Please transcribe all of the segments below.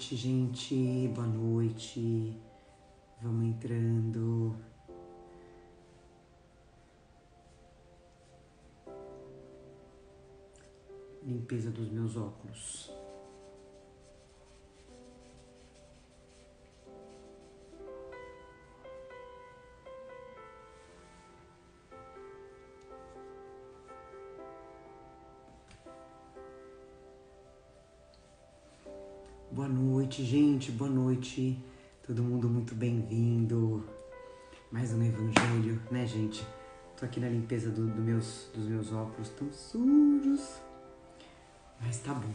noite, gente. Boa noite. Vamos entrando. Limpeza dos meus óculos. Boa noite, gente. Boa noite. Todo mundo muito bem-vindo. Mais um evangelho, né, gente? Tô aqui na limpeza dos meus óculos tão sujos. Mas tá bom.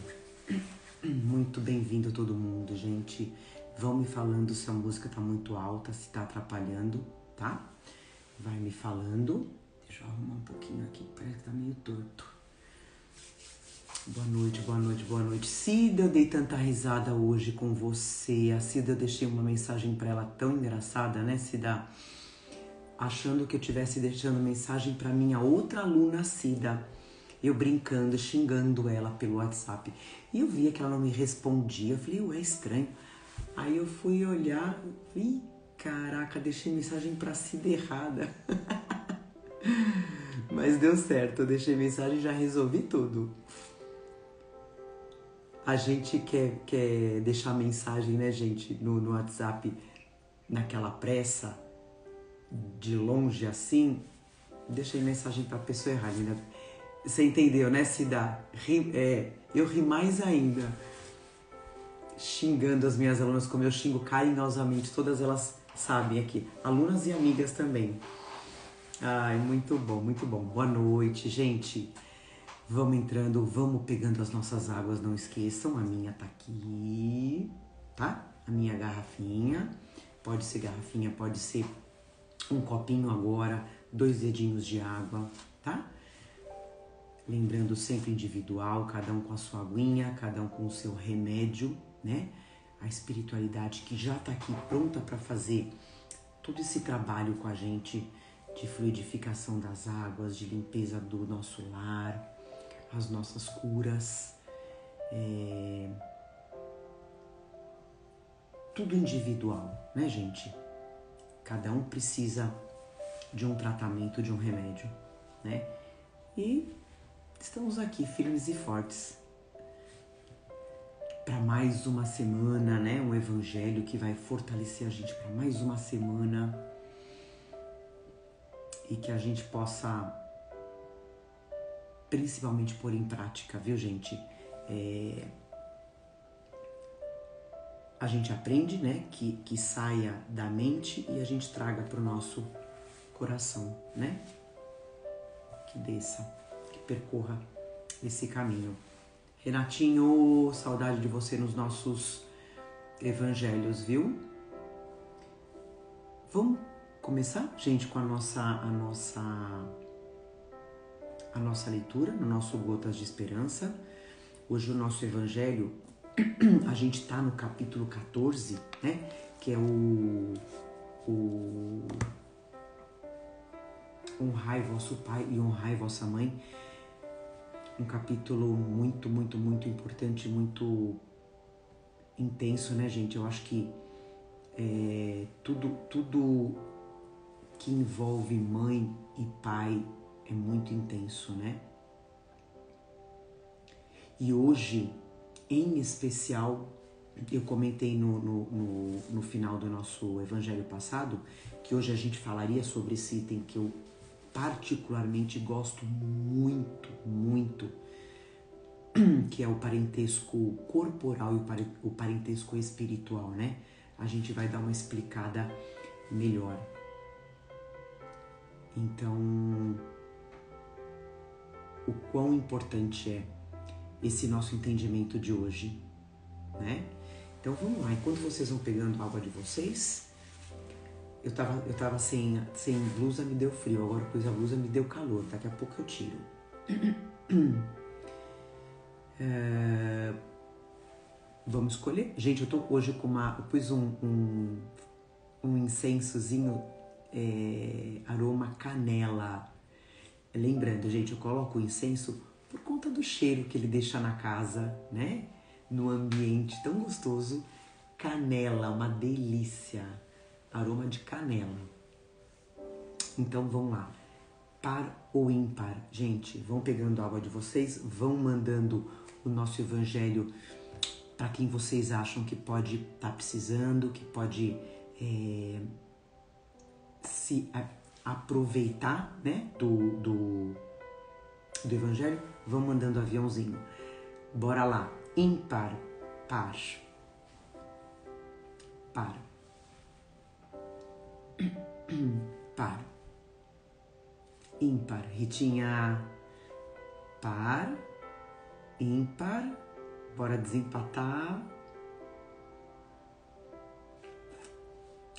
Muito bem-vindo todo mundo, gente. Vão me falando se a música tá muito alta, se tá atrapalhando, tá? Vai me falando. Deixa eu arrumar um pouquinho aqui, parece que tá meio torto. Boa noite, boa noite, boa noite. Cida, eu dei tanta risada hoje com você. A Cida, eu deixei uma mensagem pra ela tão engraçada, né, Cida? Achando que eu estivesse deixando mensagem pra minha outra aluna, Cida. Eu brincando, xingando ela pelo WhatsApp. E eu via que ela não me respondia. Eu falei, ué, estranho. Aí eu fui olhar, ih, caraca, deixei mensagem pra Cida errada. Mas deu certo, eu deixei mensagem e já resolvi tudo. A gente quer deixar mensagem, né, gente, no WhatsApp, naquela pressa, de longe assim. Deixei mensagem pra pessoa errada, né? Você entendeu, né, Cida? Eu ri mais ainda, xingando as minhas alunas, como eu xingo carinhosamente, todas elas sabem aqui, alunas e amigas também. Ai, muito bom, muito bom. Boa noite, gente. Vamos entrando, vamos pegando as nossas águas, não esqueçam, a minha tá aqui, tá? A minha garrafinha, pode ser garrafinha, pode ser um copinho agora, 2 dedinhos de água, tá? Lembrando sempre individual, cada um com a sua aguinha, cada um com o seu remédio, né? A espiritualidade que já tá aqui pronta para fazer todo esse trabalho com a gente de fluidificação das águas, de limpeza do nosso lar, as nossas curas, tudo individual, né, gente? Cada um precisa de um tratamento, de um remédio, né? E estamos aqui firmes e fortes para mais uma semana, né? Um evangelho que vai fortalecer a gente para mais uma semana e que a gente possa principalmente pôr em prática, viu, gente? A gente aprende, né? Que saia da mente e a gente traga para o nosso coração, né? Que desça, que percorra esse caminho. Renatinho, saudade de você nos nossos evangelhos, viu? Vamos começar, gente, com a nossa leitura, no nosso Gotas de Esperança. Hoje o nosso evangelho, a gente está no capítulo 14, né? Que é o honrai vosso pai e honrai vossa mãe. Um capítulo muito, muito, muito importante, muito intenso, né, gente? Eu acho que tudo que envolve mãe e pai é muito intenso, né? E hoje, em especial, eu comentei no final do nosso evangelho passado que hoje a gente falaria sobre esse item que eu particularmente gosto muito, muito, que é o parentesco corporal e o parentesco espiritual, né? A gente vai dar uma explicada melhor. Então, o quão importante é esse nosso entendimento de hoje, né? Então vamos lá, enquanto vocês vão pegando a água de vocês, eu tava sem blusa, me deu frio, agora eu pus a blusa, me deu calor, daqui a pouco eu tiro. Vamos escolher? Gente, eu tô hoje com eu pus um incensozinho, aroma canela. Lembrando, gente, eu coloco o incenso por conta do cheiro que ele deixa na casa, né? No ambiente tão gostoso. canela, uma delícia. Aroma de canela. Então vamos lá. Par ou ímpar? Gente, vão pegando a água de vocês, vão mandando o nosso evangelho para quem vocês acham que pode estar precisando, que pode se aproveitar, né, do evangelho. Vão mandando aviãozinho. Bora lá. Ímpar, par. Par. Par. Ímpar. Ritinha. Par. Ímpar. Bora desempatar.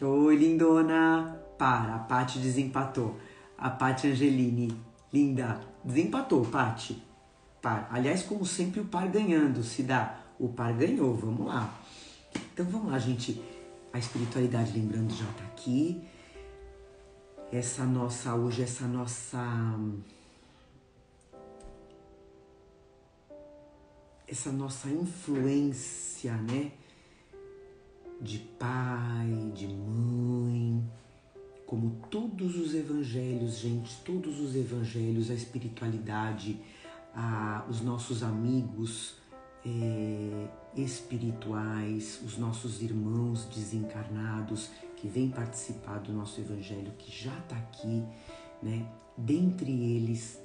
Oi, lindona. Par. A Paty desempatou. A Paty Angelini. Linda. Desempatou, Paty. Par. Aliás, como sempre, o par ganhando. Se dá. O par ganhou. Vamos lá. Então, vamos lá, gente. A espiritualidade, lembrando, já tá aqui. Essa nossa influência, né? De pai, de mãe, como todos os evangelhos, gente, todos os evangelhos, a espiritualidade, os nossos amigos espirituais, os nossos irmãos desencarnados que vêm participar do nosso evangelho, que já está aqui, né? Dentre eles,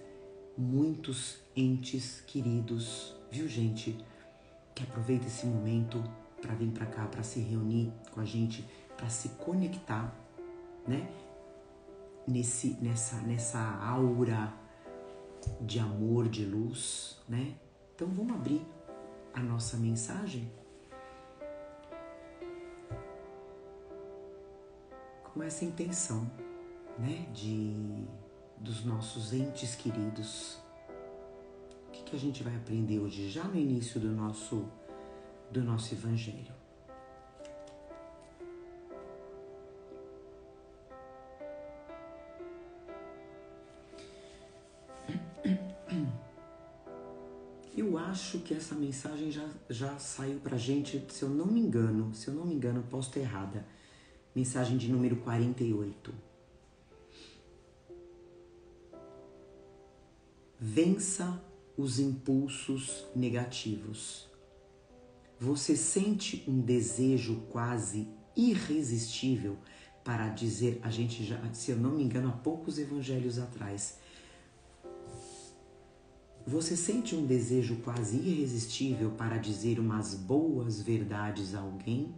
muitos entes queridos, viu, gente? Que aproveita esse momento para vir para cá, para se reunir com a gente, para se conectar, né? Nessa aura de amor, de luz, né? Então vamos abrir a nossa mensagem com essa intenção, né? Dos nossos entes queridos. O que a gente vai aprender hoje, já no início do nosso evangelho? Eu acho que essa mensagem já saiu pra gente, se eu não me engano, posso estar errada. Mensagem de número 48. Vença os impulsos negativos. Você sente um desejo quase irresistível para dizer, a gente já, se eu não me engano, há poucos evangelhos atrás, você sente um desejo quase irresistível para dizer umas boas verdades a alguém?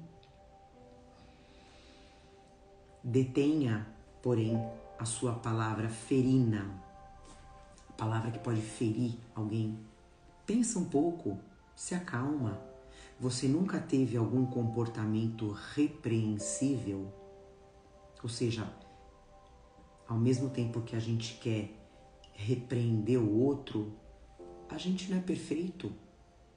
Detenha, porém, a sua palavra ferina, a palavra que pode ferir alguém. Pensa um pouco, se acalma. Você nunca teve algum comportamento repreensível? Ou seja, ao mesmo tempo que a gente quer repreender o outro, a gente não é perfeito.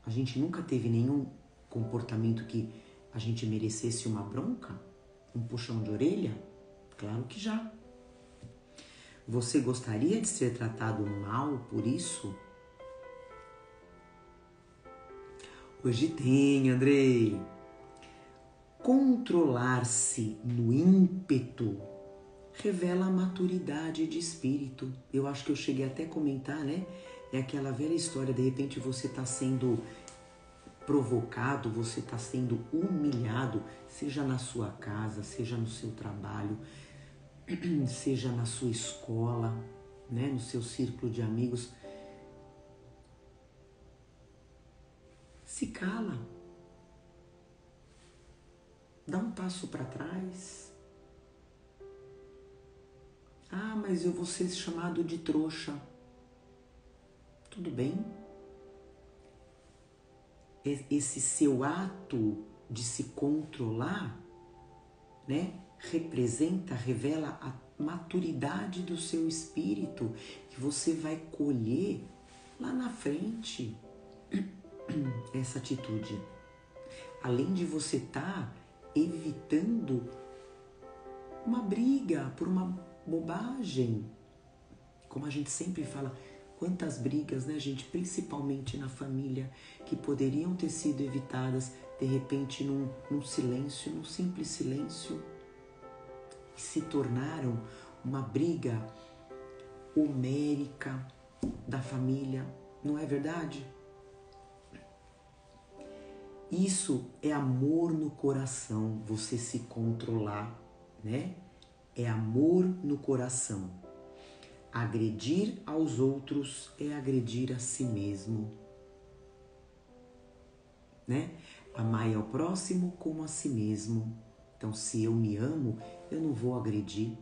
A gente nunca teve nenhum comportamento que a gente merecesse uma bronca, um puxão de orelha? Claro que já. Você gostaria de ser tratado mal por isso? Hoje tem, Andrei. Controlar-se no ímpeto revela a maturidade de espírito. Eu acho que eu cheguei até a comentar, né? É aquela velha história, de repente você está sendo provocado, você está sendo humilhado, seja na sua casa, seja no seu trabalho, seja na sua escola, né? No seu círculo de amigos. Se cala. Dá um passo para trás. Ah, mas eu vou ser chamado de trouxa. Tudo bem? Esse seu ato de se controlar, né, revela a maturidade do seu espírito que você vai colher lá na frente. Essa atitude, além de você estar evitando uma briga por uma bobagem, como a gente sempre fala, Quantas brigas, né, gente? Principalmente na família, que poderiam ter sido evitadas, de repente, num silêncio, num simples silêncio, e se tornaram uma briga homérica da família, não é verdade? Isso é amor no coração, você se controlar, né? É amor no coração. Agredir aos outros é agredir a si mesmo, né? Amar ao próximo como a si mesmo. Então, se eu me amo, eu não vou agredir.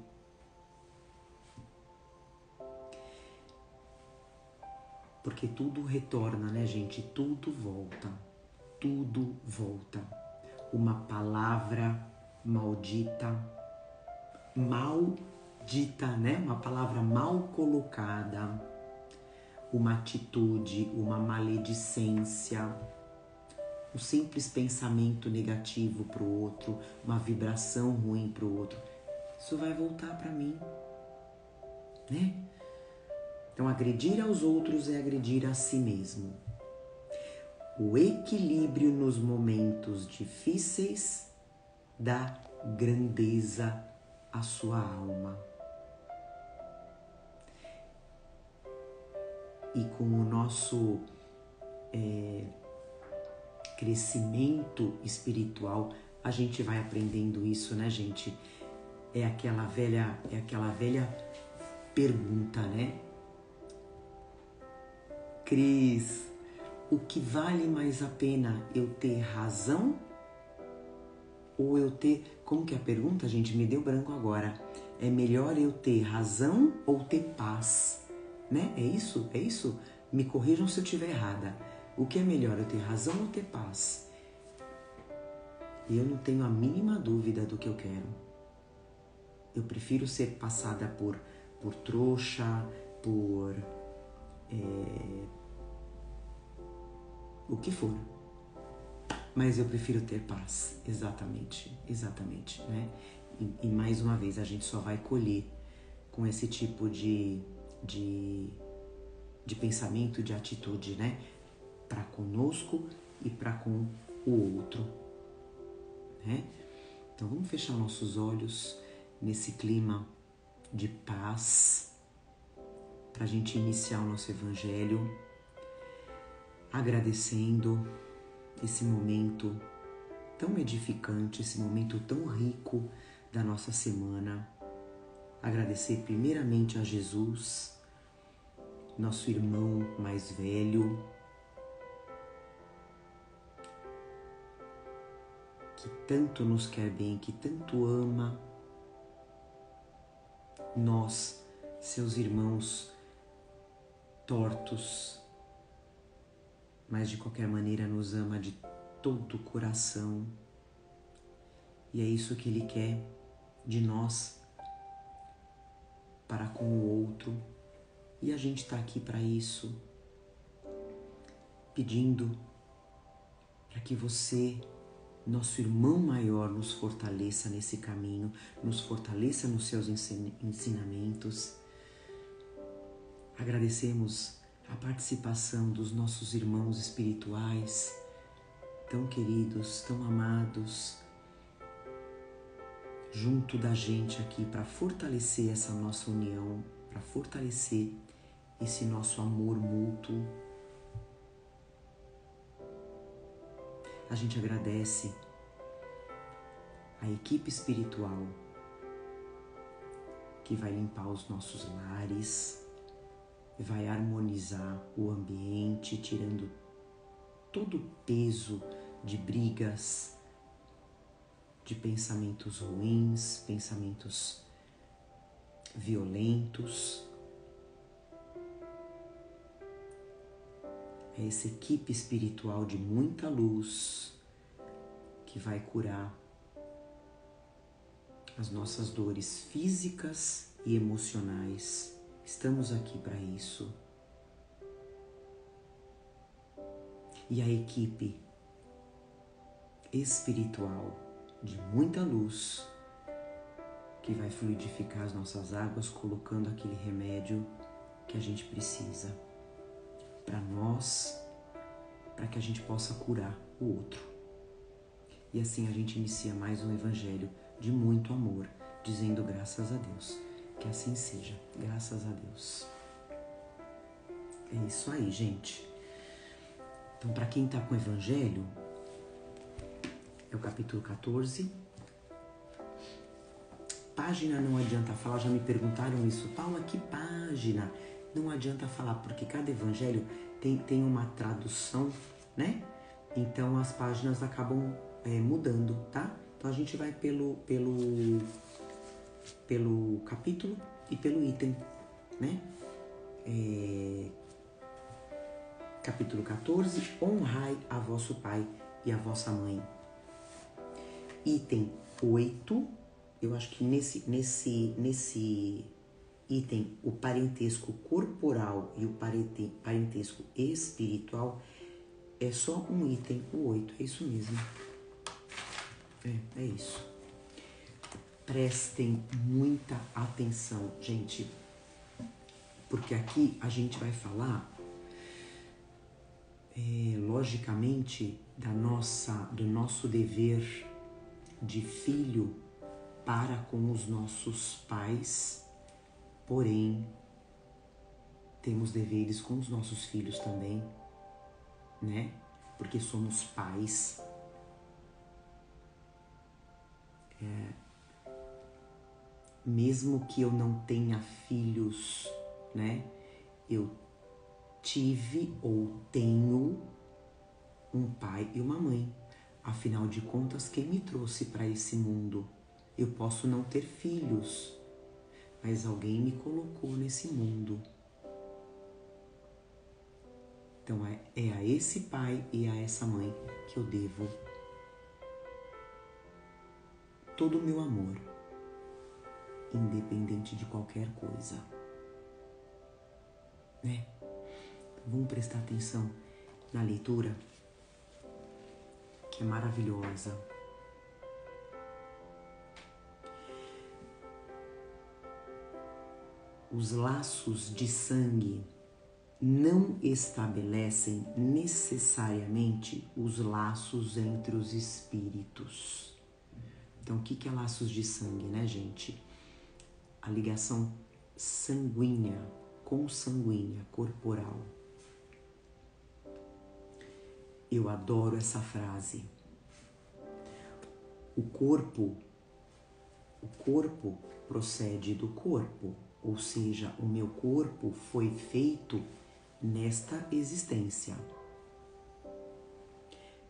Porque tudo retorna, né, gente? Tudo volta. Tudo volta. Uma palavra maldita, né? Uma palavra mal colocada, uma atitude, uma maledicência, um simples pensamento negativo para o outro, uma vibração ruim para o outro, isso vai voltar para mim, né? Então, agredir aos outros é agredir a si mesmo. O equilíbrio nos momentos difíceis dá grandeza à sua alma. E com o nosso crescimento espiritual, a gente vai aprendendo isso, né, gente? É aquela velha pergunta, né? Cris, o que vale mais a pena, eu ter razão ou eu ter... Como que é a pergunta, gente? Me deu branco agora. É melhor eu ter razão ou ter paz? Né? É isso? É isso? Me corrijam se eu estiver errada. O que é melhor, eu ter razão ou ter paz? E eu não tenho a mínima dúvida do que eu quero. Eu prefiro ser passada por trouxa, por... o que for. Mas eu prefiro ter paz. Exatamente, né? E mais uma vez, a gente só vai colher com esse tipo de pensamento, de atitude, né? Para conosco e para com o outro, né? Então vamos fechar nossos olhos nesse clima de paz para a gente iniciar o nosso evangelho, agradecendo esse momento tão edificante, esse momento tão rico da nossa semana. Agradecer primeiramente a Jesus, nosso irmão mais velho, que tanto nos quer bem, que tanto ama nós, seus irmãos tortos, mas de qualquer maneira nos ama de todo o coração. E é isso que Ele quer de nós para com o outro. E a gente está aqui para isso, pedindo para que você, nosso irmão maior, nos fortaleça nesse caminho, nos fortaleça nos seus ensinamentos. Agradecemos a participação dos nossos irmãos espirituais, tão queridos, tão amados, junto da gente aqui para fortalecer essa nossa união, para fortalecer esse nosso amor mútuo. A gente agradece a equipe espiritual que vai limpar os nossos lares, vai harmonizar o ambiente, tirando todo o peso de brigas, de pensamentos ruins, pensamentos violentos. É essa equipe espiritual de muita luz que vai curar as nossas dores físicas e emocionais. Estamos aqui para isso. E a equipe espiritual de muita luz que vai fluidificar as nossas águas, colocando aquele remédio que a gente precisa para nós, para que a gente possa curar o outro. E assim a gente inicia mais um evangelho de muito amor, dizendo graças a Deus. Que assim seja, graças a Deus. É isso aí, gente. Então, para quem tá com o evangelho, é o capítulo 14. Página não adianta falar, já me perguntaram isso. Paula, que página? Não adianta falar, porque cada evangelho tem uma tradução, né? Então as páginas acabam mudando, tá? Então a gente vai pelo capítulo e pelo item, né? Capítulo 14, honrai a vosso pai e a vossa mãe. Item 8, eu acho que nesse item, o parentesco corporal e o parentesco espiritual é só um item, o 8, é isso mesmo. É isso. Prestem muita atenção, gente, porque aqui a gente vai falar, logicamente, do nosso dever de filho para com os nossos pais, porém, temos deveres com os nossos filhos também, né? Porque somos pais. Mesmo que eu não tenha filhos, né? Eu tive ou tenho um pai e uma mãe. Afinal de contas, quem me trouxe para esse mundo? Eu posso não ter filhos, mas alguém me colocou nesse mundo. Então é a esse pai e a essa mãe que eu devo todo o meu amor, independente de qualquer coisa, né? Vamos prestar atenção na leitura, que é maravilhosa. Os laços de sangue não estabelecem necessariamente os laços entre os espíritos. Então, o que é laços de sangue, né, gente? A ligação sanguínea, consanguínea, corporal. Eu adoro essa frase. O corpo procede do corpo, ou seja, o meu corpo foi feito nesta existência.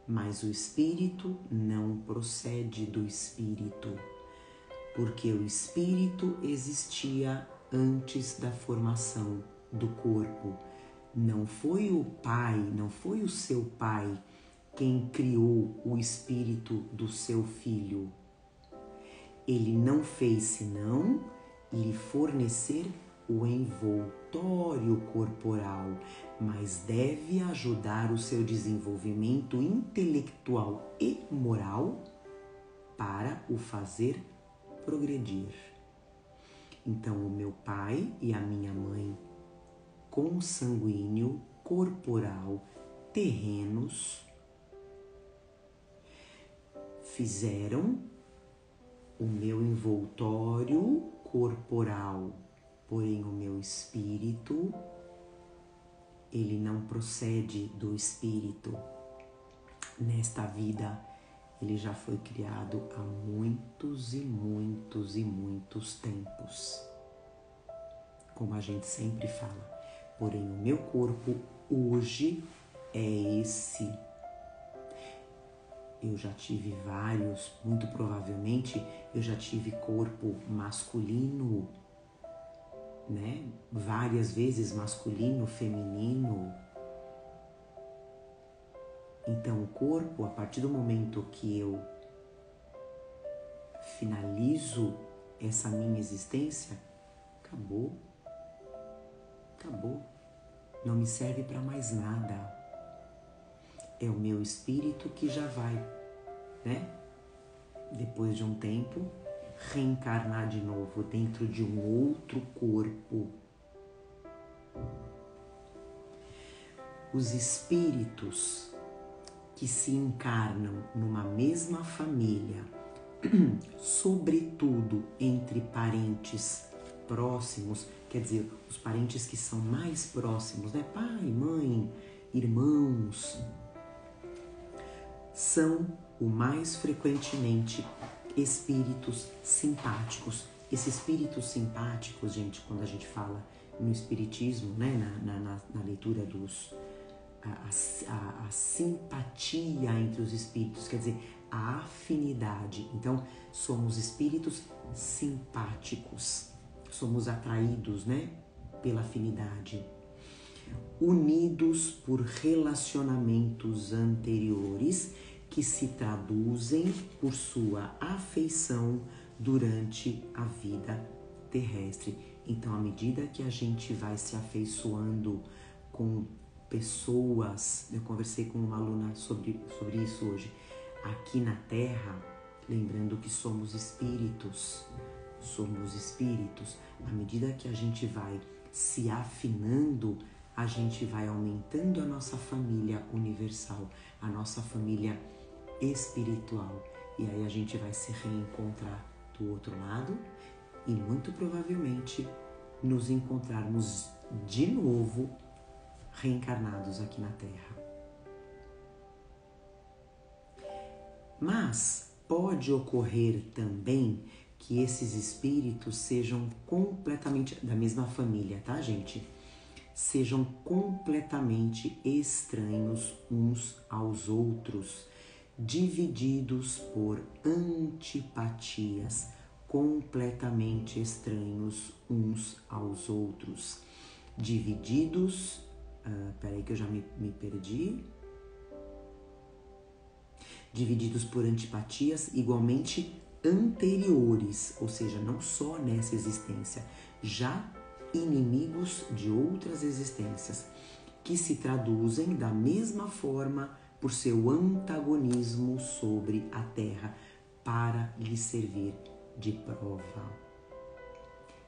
Mas o espírito não procede do espírito, porque o espírito existia antes da formação do corpo. Não foi o pai, não foi o seu pai quem criou o espírito do seu filho. Ele não fez senão lhe fornecer o envoltório corporal, mas deve ajudar o seu desenvolvimento intelectual e moral para o fazer progredir. Então, o meu pai e a minha mãe, consanguíneo, corporal, terrenos, fizeram o meu envoltório corporal, porém o meu espírito, ele não procede do espírito. Nesta vida, ele já foi criado há muitos e muitos e muitos tempos. Como a gente sempre fala, porém o meu corpo hoje é esse. Eu já tive vários, muito provavelmente eu já tive corpo masculino, né? Várias vezes masculino, feminino. Então o corpo, a partir do momento que eu finalizo essa minha existência, acabou. Não me serve para mais nada. É o meu espírito que já vai, né? Depois de um tempo, reencarnar de novo dentro de um outro corpo. os espíritos que se encarnam numa mesma família, sobretudo entre parentes próximos, quer dizer, os parentes que são mais próximos, né? Pai, mãe, irmãos, são o mais frequentemente espíritos simpáticos. Esses espíritos simpáticos, gente, quando a gente fala no espiritismo, né, na leitura dos... A simpatia entre os espíritos, quer dizer, a afinidade. Então, somos espíritos simpáticos, somos atraídos, né, pela afinidade, unidos por relacionamentos anteriores que se traduzem por sua afeição durante a vida terrestre. Então, à medida que a gente vai se afeiçoando com pessoas, eu conversei com uma aluna sobre isso hoje, aqui na Terra, lembrando que somos espíritos, à medida que a gente vai se afinando, a gente vai aumentando a nossa família universal, a nossa família espiritual, e aí a gente vai se reencontrar do outro lado e muito provavelmente nos encontrarmos de novo reencarnados aqui na Terra. Mas pode ocorrer também que esses espíritos sejam completamente da mesma família, tá, gente? Sejam completamente estranhos uns aos outros, divididos por antipatias, completamente estranhos uns aos outros, divididos... peraí que eu já me perdi. Divididos por antipatias igualmente anteriores, ou seja, não só nessa existência, já inimigos de outras existências, que se traduzem da mesma forma por seu antagonismo sobre a Terra, para lhe servir de prova.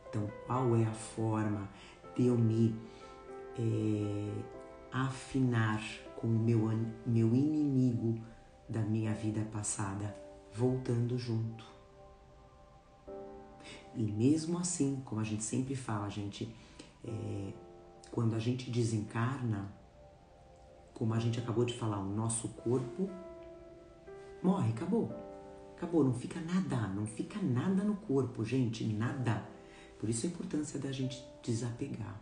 Então, qual é a forma de eu me afinar com o meu inimigo da minha vida passada? Voltando junto. E mesmo assim, como a gente sempre fala, gente, quando a gente desencarna, como a gente acabou de falar, o nosso corpo morre, acabou, não fica nada no corpo, gente, nada. Por isso a importância da gente desapegar,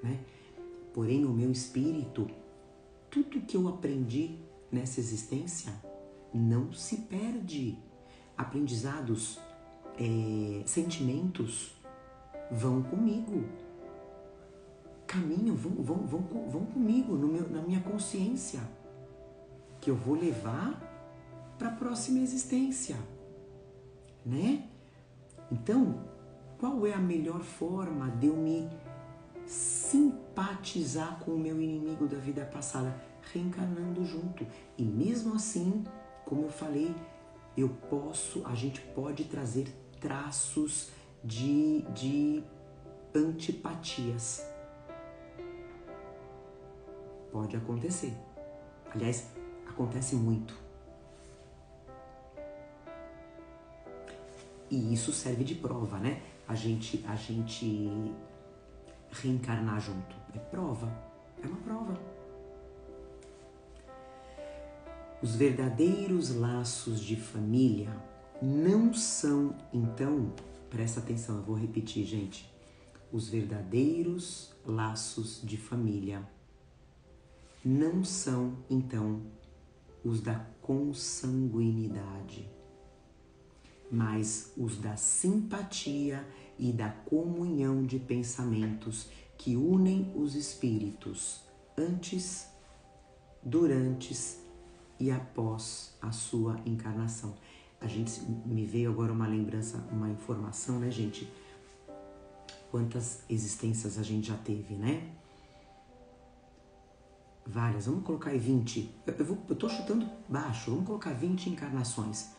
né? Porém, o meu espírito, tudo que eu aprendi nessa existência não se perde. Aprendizados, sentimentos vão comigo, caminham, vão comigo na minha consciência, que eu vou levar para a próxima existência, né? Então, qual é a melhor forma de eu me simpatizar com o meu inimigo da vida passada? Reencarnando junto. E mesmo assim, como eu falei, a gente pode trazer traços de antipatias. Pode acontecer. Aliás, acontece muito. E isso serve de prova, né? A gente reencarnar junto. É prova. É uma prova. Os verdadeiros laços de família não são, então, presta atenção, eu vou repetir, gente. Os verdadeiros laços de família não são, então, os da consanguinidade, mas os da simpatia e da comunhão de pensamentos que unem os espíritos antes, durante e após a sua encarnação. Me veio agora uma lembrança, uma informação, né, gente? Quantas existências a gente já teve, né? Várias, vamos colocar aí 20. Eu tô chutando baixo, vamos colocar 20 encarnações.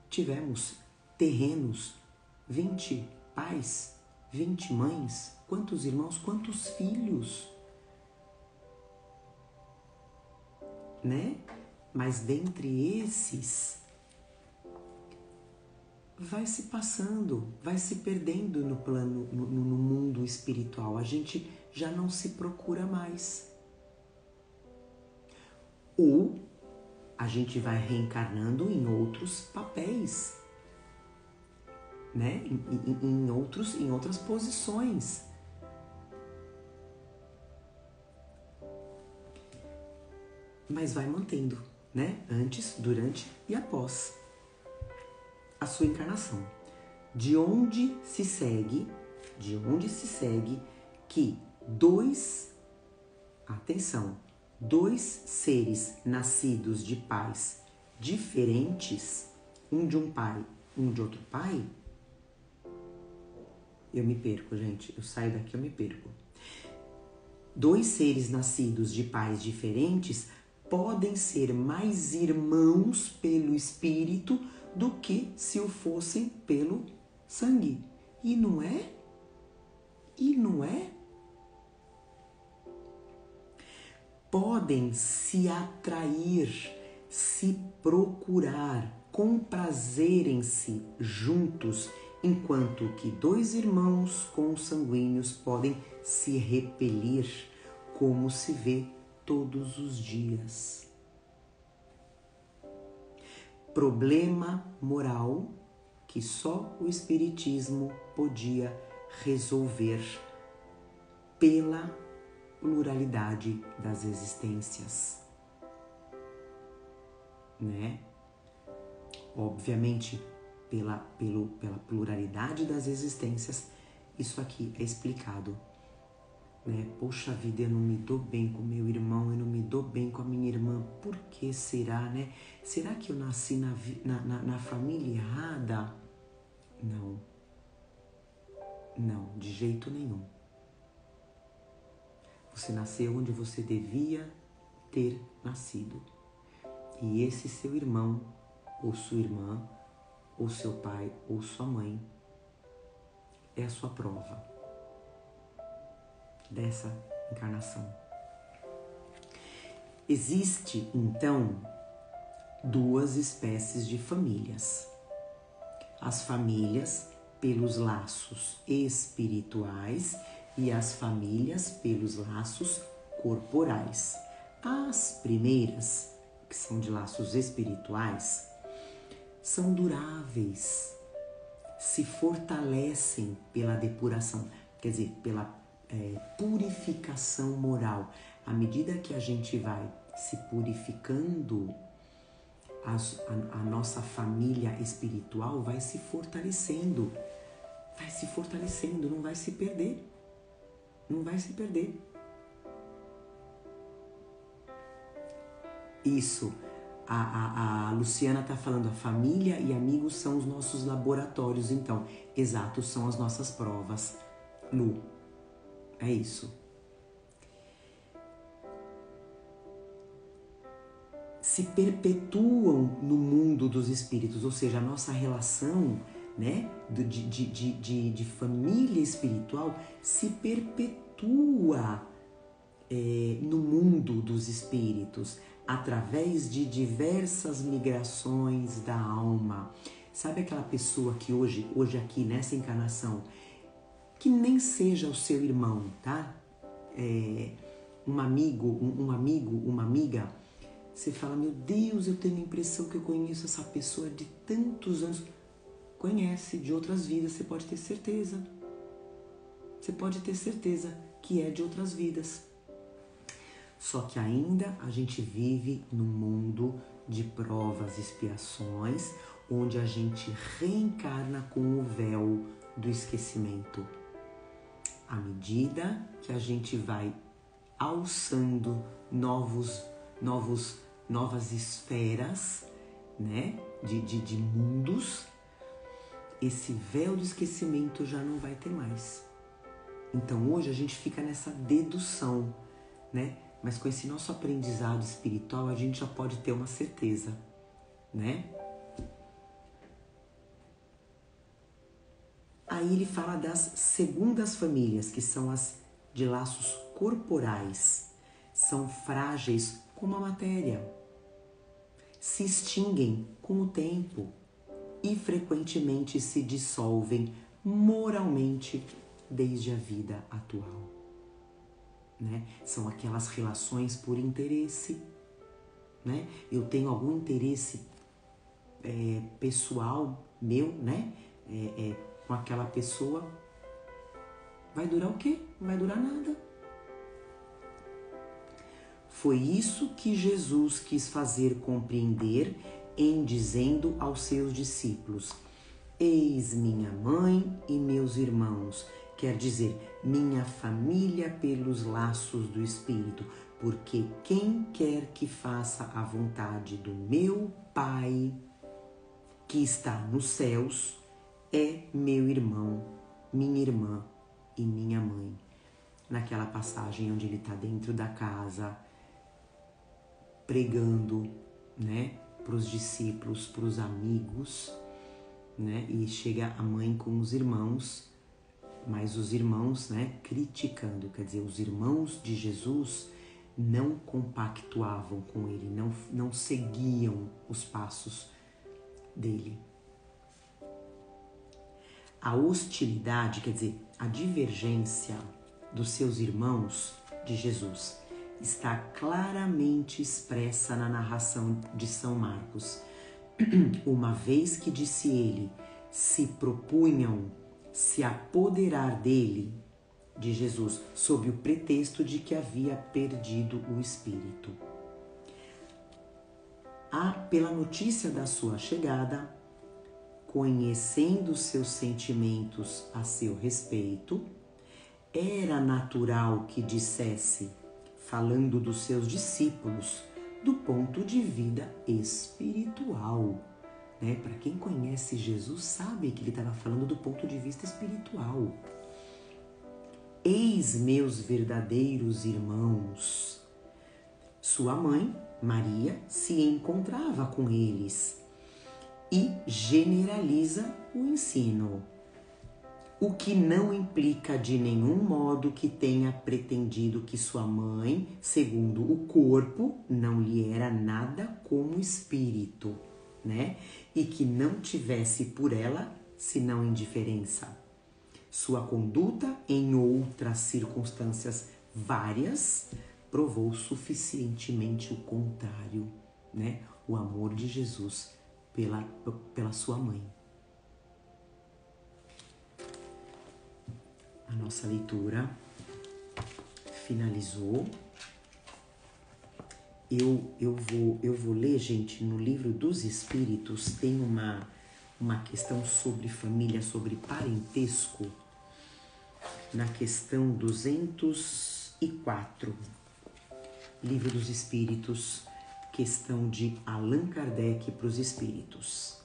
Tivemos terrenos, 20 pais, 20 mães, quantos irmãos, quantos filhos, né? Mas dentre esses, vai se passando, vai se perdendo no plano, no mundo espiritual. A gente já não se procura mais. Ou a gente vai reencarnando em outros papéis, né? Em outras posições. Mas vai mantendo, né? Antes, durante e após a sua encarnação. De onde se segue que dois seres nascidos de pais diferentes, um de um pai, um de outro pai, eu me perco, gente. Eu saio daqui, eu me perco. Dois seres nascidos de pais diferentes podem ser mais irmãos pelo espírito do que se o fossem pelo sangue. E não é? Podem se atrair, se procurar, comprazerem-se juntos, enquanto que dois irmãos consanguíneos podem se repelir, como se vê todos os dias. Problema moral que só o Espiritismo podia resolver pela pluralidade das existências, né? Obviamente, pela pluralidade das existências, isso aqui é explicado, né? Poxa vida, eu não me dou bem com meu irmão, eu não me dou bem com a minha irmã, por que será, né? Será que eu nasci na família errada? Não, de jeito nenhum. Você nasceu onde você devia ter nascido. E esse seu irmão, ou sua irmã, ou seu pai, ou sua mãe, é a sua prova dessa encarnação. Existe, então, duas espécies de famílias. As famílias pelos laços espirituais e as famílias pelos laços corporais. As primeiras, que são de laços espirituais, são duráveis, se fortalecem pela depuração, quer dizer, pela purificação moral. À medida que a gente vai se purificando, a nossa família espiritual vai se fortalecendo, não vai se perder. Não vai se perder. Isso, a Luciana está falando, a família e amigos são os nossos laboratórios, então. Exato, são as nossas provas. Lu, é isso. Se perpetuam no mundo dos espíritos, ou seja, a nossa relação, né, de família espiritual se perpetua no mundo dos espíritos através de diversas migrações da alma. Sabe aquela pessoa que hoje aqui nessa encarnação, que nem seja o seu irmão, tá? Um amigo, uma amiga, você fala, meu Deus, eu tenho a impressão que eu conheço essa pessoa de tantos anos. Conhece de outras vidas, você pode ter certeza. Você pode ter certeza que é de outras vidas. Só que ainda a gente vive num mundo de provas e expiações, onde a gente reencarna com o véu do esquecimento. À medida que a gente vai alçando novas esferas, né, de mundos, esse véu do esquecimento já não vai ter mais. Então hoje a gente fica nessa dedução, né? Mas com esse nosso aprendizado espiritual a gente já pode ter uma certeza, né? Aí ele fala das segundas famílias, que são as de laços corporais. São frágeis como a matéria. Se extinguem com o tempo e frequentemente se dissolvem moralmente desde a vida atual. Né? São aquelas relações por interesse. Né? Eu tenho algum interesse pessoal meu, né? Com aquela pessoa. Vai durar o quê? Não vai durar nada. Foi isso que Jesus quis fazer compreender em dizendo aos seus discípulos: eis minha mãe e meus irmãos, quer dizer, minha família pelos laços do Espírito, porque quem quer que faça a vontade do meu Pai, que está nos céus, é meu irmão, minha irmã e minha mãe. Naquela passagem onde ele está dentro da casa, pregando, né, para os discípulos, para os amigos, né, e chega a mãe com os irmãos, mas os irmãos, né, criticando, quer dizer, os irmãos de Jesus não compactuavam com ele, não seguiam os passos dele. A hostilidade, quer dizer, a divergência dos seus irmãos de Jesus está claramente expressa na narração de São Marcos. Uma vez que, disse ele, se propunham se apoderar dele, de Jesus, sob o pretexto de que havia perdido o espírito. Pela notícia da sua chegada, conhecendo seus sentimentos a seu respeito, era natural que dissesse, falando dos seus discípulos, do ponto de vista espiritual. Né? Para quem conhece Jesus sabe que ele estava falando do ponto de vista espiritual. Eis meus verdadeiros irmãos. Sua mãe, Maria, se encontrava com eles e generaliza o ensino, o que não implica de nenhum modo que tenha pretendido que sua mãe, segundo o corpo, não lhe era nada como espírito, né? E que não tivesse por ela senão indiferença. Sua conduta, em outras circunstâncias várias, provou suficientemente o contrário, né? O amor de Jesus pela sua mãe. A nossa leitura finalizou. Eu vou ler, gente, no Livro dos Espíritos tem uma questão sobre família, sobre parentesco, na questão 204. Livro dos Espíritos, questão de Allan Kardec para os Espíritos.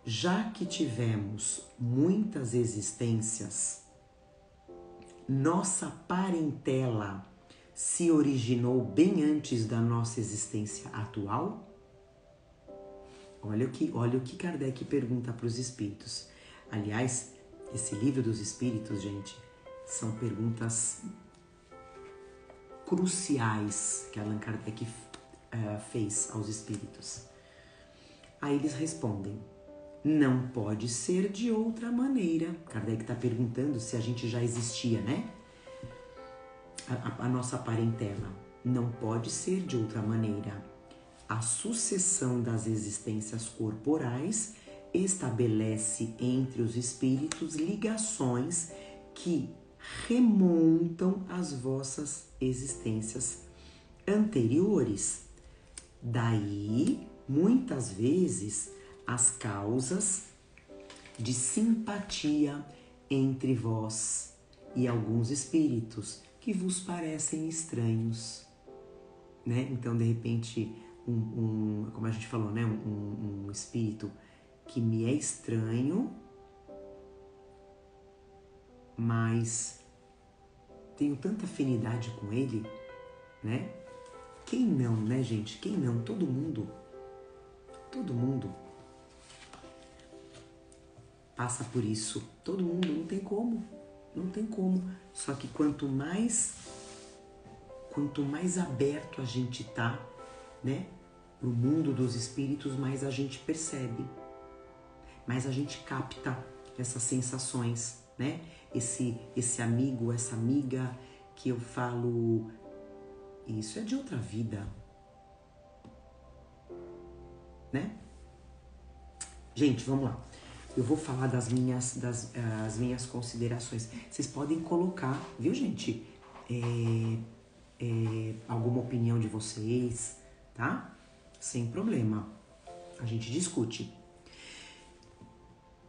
Já que tivemos muitas existências, nossa parentela se originou bem antes da nossa existência atual? Olha o que Kardec pergunta para os espíritos. Aliás, esse Livro dos Espíritos, gente, são perguntas cruciais que Allan Kardec fez aos espíritos. Aí eles respondem: não pode ser de outra maneira. Kardec está perguntando se a gente já existia, né? A nossa parentela. Não pode ser de outra maneira. A sucessão das existências corporais estabelece entre os espíritos ligações que remontam às vossas existências anteriores. Daí, muitas vezes, as causas de simpatia entre vós e alguns espíritos que vos parecem estranhos, né? Então, de repente, como a gente falou, né? Um espírito que me é estranho, mas tenho tanta afinidade com ele, né? Quem não, né, gente? Quem não? Todo mundo. passa por isso. Todo mundo, não tem como. Não tem como. Só que quanto mais aberto a gente tá, né, pro mundo dos espíritos, mais a gente percebe, mais a gente capta essas sensações, né? Esse amigo, essa amiga que eu falo, isso é de outra vida, né? Gente, vamos lá. Eu vou falar das minhas considerações. Vocês podem colocar, viu, gente? Alguma opinião de vocês, tá? Sem problema. A gente discute.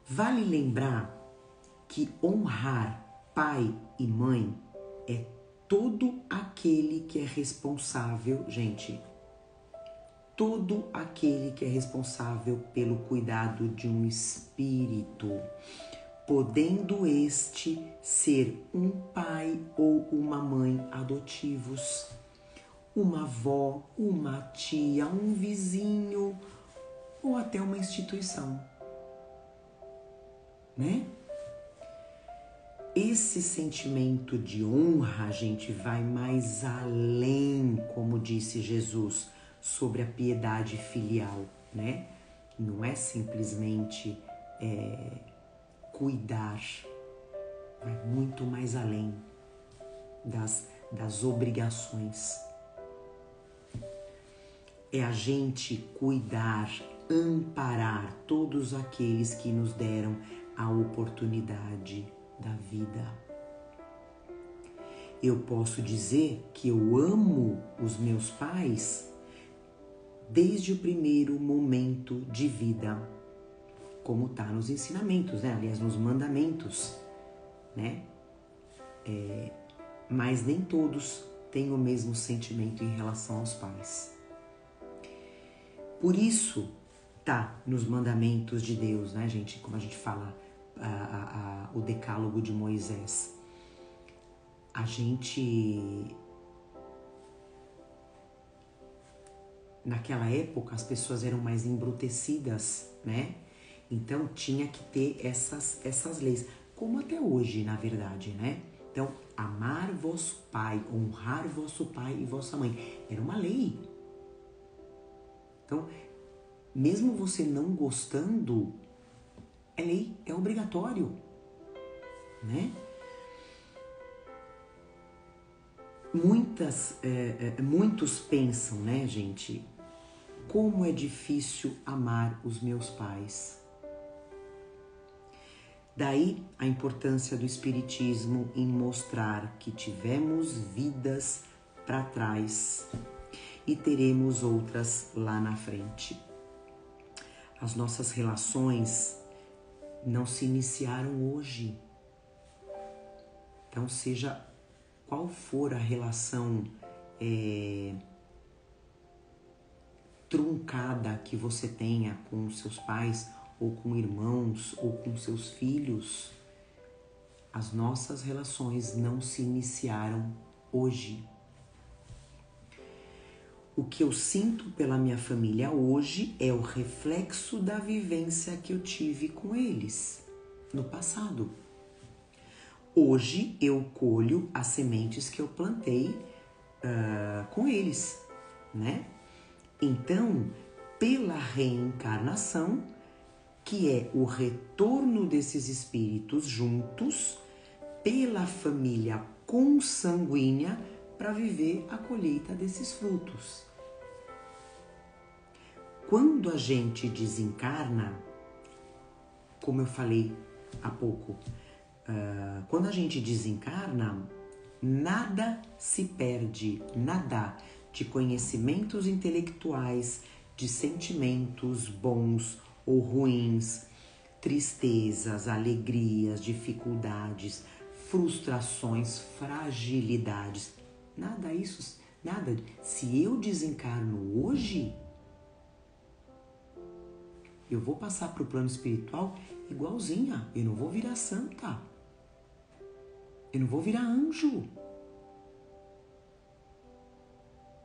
Vale lembrar que honrar pai e mãe é todo aquele que é responsável, gente, todo aquele que é responsável pelo cuidado de um espírito, podendo este ser um pai ou uma mãe adotivos, uma avó, uma tia, um vizinho ou até uma instituição, né? Esse sentimento de honra, gente, vai mais além, como disse Jesus, sobre a piedade filial, né? Não é simplesmente cuidar, vai muito mais além das obrigações. É a gente cuidar, amparar todos aqueles que nos deram a oportunidade da vida. Eu posso dizer que eu amo os meus pais desde o primeiro momento de vida, como está nos ensinamentos, né? Aliás, nos mandamentos, né? Mas nem todos têm o mesmo sentimento em relação aos pais. Por isso, tá nos mandamentos de Deus, né, gente? Como a gente fala, o decálogo de Moisés. A gente... Naquela época, as pessoas eram mais embrutecidas, né? Então, tinha que ter essas leis. Como até hoje, na verdade, né? Então, amar vosso pai, honrar vosso pai e vossa mãe. Era uma lei. Então, mesmo você não gostando, é lei, é obrigatório, né? Muitos pensam, né, gente? Como é difícil amar os meus pais. Daí a importância do Espiritismo em mostrar que tivemos vidas para trás e teremos outras lá na frente. As nossas relações não se iniciaram hoje. Então, seja qual for a relação truncada que você tenha com seus pais, ou com irmãos, ou com seus filhos, as nossas relações não se iniciaram hoje. O que eu sinto pela minha família hoje é o reflexo da vivência que eu tive com eles no passado. Hoje eu colho as sementes que eu plantei com eles, né? Então, pela reencarnação, que é o retorno desses espíritos juntos, pela família consanguínea, para viver a colheita desses frutos. Quando a gente desencarna, como eu falei há pouco, quando a gente desencarna, nada se perde, nada de conhecimentos intelectuais, de sentimentos bons ou ruins, tristezas, alegrias, dificuldades, frustrações, fragilidades. Nada isso, nada. Se eu desencarno hoje, eu vou passar para o plano espiritual igualzinha. Eu não vou virar santa. Eu não vou virar anjo.